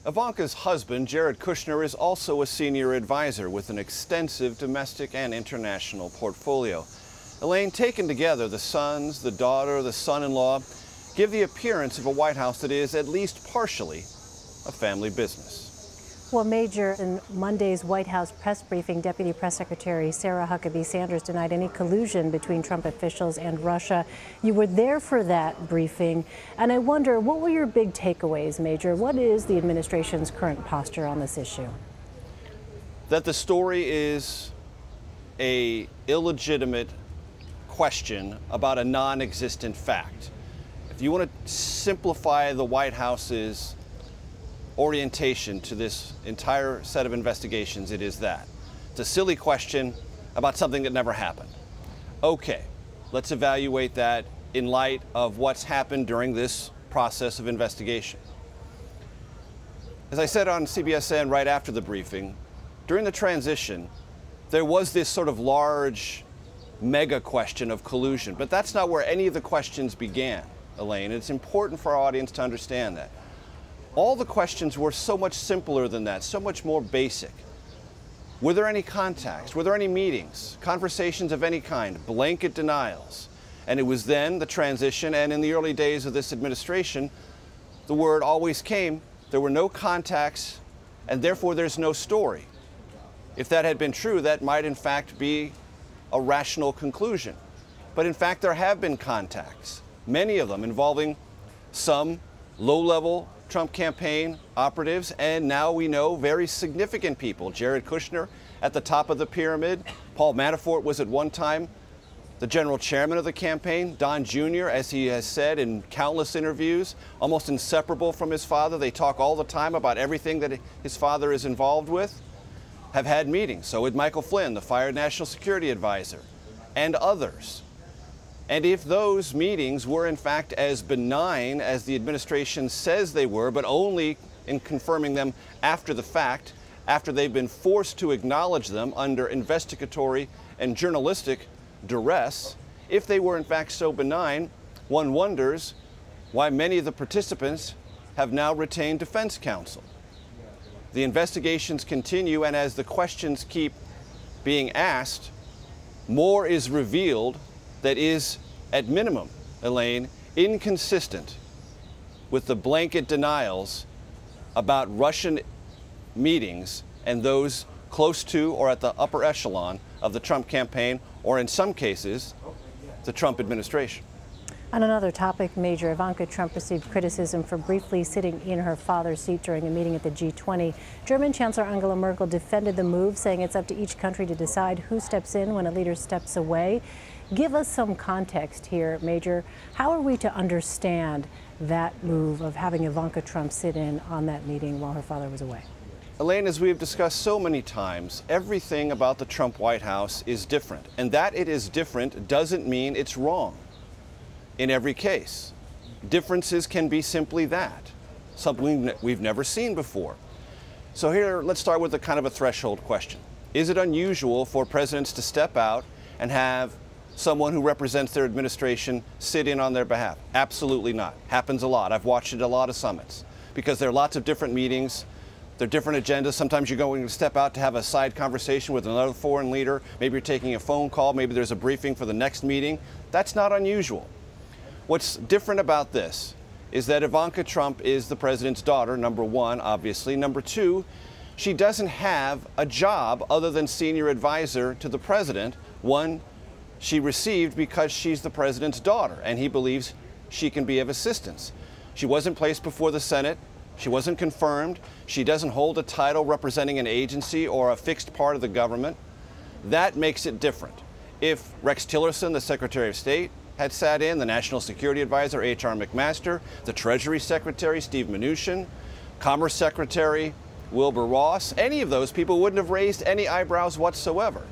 Ivanka's husband, Jared Kushner, is also a senior advisor with an extensive domestic and international portfolio. Elaine, taken together, the sons, the daughter, the son-in-law give the appearance of a White House that is at least partially a family business. Well, Major, in Monday's White House press briefing, Deputy Press Secretary Sarah Huckabee Sanders denied any collusion between Trump officials and Russia. You were there for that briefing, and I wonder, what were your big takeaways, Major? What is the administration's current posture on this issue? That the story is an illegitimate question about a non-existent fact. If you want to simplify the White House's orientation to this entire set of investigations, it is that. It's a silly question about something that never happened. Okay, let's evaluate that in light of what's happened during this process of investigation. As I said on CBSN right after the briefing, during the transition, there was this sort of large mega question of collusion, but that's not where any of the questions began, Elaine. It's important for our audience to understand that. All the questions were so much simpler than that, so much more basic. Were there any contacts? Were there any meetings? Conversations of any kind? Blanket denials. And it was then the transition, and in the early days of this administration, the word always came, there were no contacts, and therefore there's no story. If that had been true, that might in fact be a rational conclusion. But in fact, there have been contacts, many of them involving some low-level Trump campaign operatives, and now we know very significant people. Jared Kushner at the top of the pyramid. Paul Manafort was at one time the general chairman of the campaign. Don Jr., as he has said in countless interviews, almost inseparable from his father. They talk all the time about everything that his father is involved with. Have had meetings. So would Michael Flynn, the fired national security advisor, and others. And if those meetings were in fact as benign as the administration says they were, but only in confirming them after the fact, after they've been forced to acknowledge them under investigatory and journalistic duress, if they were in fact so benign, one wonders why many of the participants have now retained defense counsel. The investigations continue, and as the questions keep being asked, more is revealed that is, at minimum, Elaine, inconsistent with the blanket denials about Russian meetings and those close to or at the upper echelon of the Trump campaign, or in some cases, the Trump administration. On another topic, Major, Ivanka Trump received criticism for briefly sitting in her father's seat during a meeting at the G20. German Chancellor Angela Merkel defended the move, saying it's up to each country to decide who steps in when a leader steps away. Give us some context here, Major. How are we to understand that move of having Ivanka Trump sit in on that meeting while her father was away? Elaine, as we have discussed so many times, everything about the Trump White House is different. And that it is different doesn't mean it's wrong. In every case, differences can be simply that, something we've never seen before. So here, let's start with a kind of a threshold question. Is it unusual for presidents to step out and have someone who represents their administration sit in on their behalf? Absolutely not. Happens a lot. I've watched it at a lot of summits because there are lots of different meetings. There are different agendas. Sometimes you're going to step out to have a side conversation with another foreign leader. Maybe you're taking a phone call. Maybe there's a briefing for the next meeting. That's not unusual. What's different about this is that Ivanka Trump is the president's daughter, number one, obviously. Number two, she doesn't have a job other than senior advisor to the president, one she received because she's the president's daughter, and he believes she can be of assistance. She wasn't placed before the Senate. She wasn't confirmed. She doesn't hold a title representing an agency or a fixed part of the government. That makes it different. If Rex Tillerson, the Secretary of State, had sat in, the National Security Advisor, H.R. McMaster, the Treasury Secretary, Steve Mnuchin, Commerce Secretary, Wilbur Ross, any of those people wouldn't have raised any eyebrows whatsoever.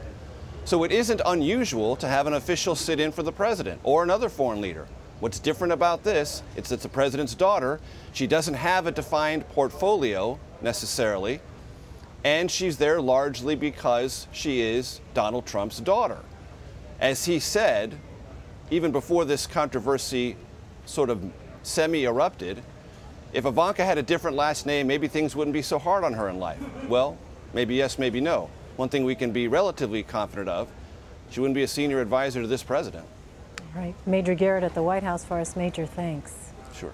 So it isn't unusual to have an official sit in for the president or another foreign leader. What's different about this, it's the president's daughter. She doesn't have a defined portfolio necessarily, and she's there largely because she is Donald Trump's daughter. As he said, even before this controversy sort of semi-erupted, If Ivanka had a different last name, maybe things wouldn't be so hard on her in life. Well, maybe yes, maybe no. One thing we can be relatively confident of, she wouldn't be a senior advisor to this president. All right. Major Garrett at the White House for us. Major, thanks. Sure.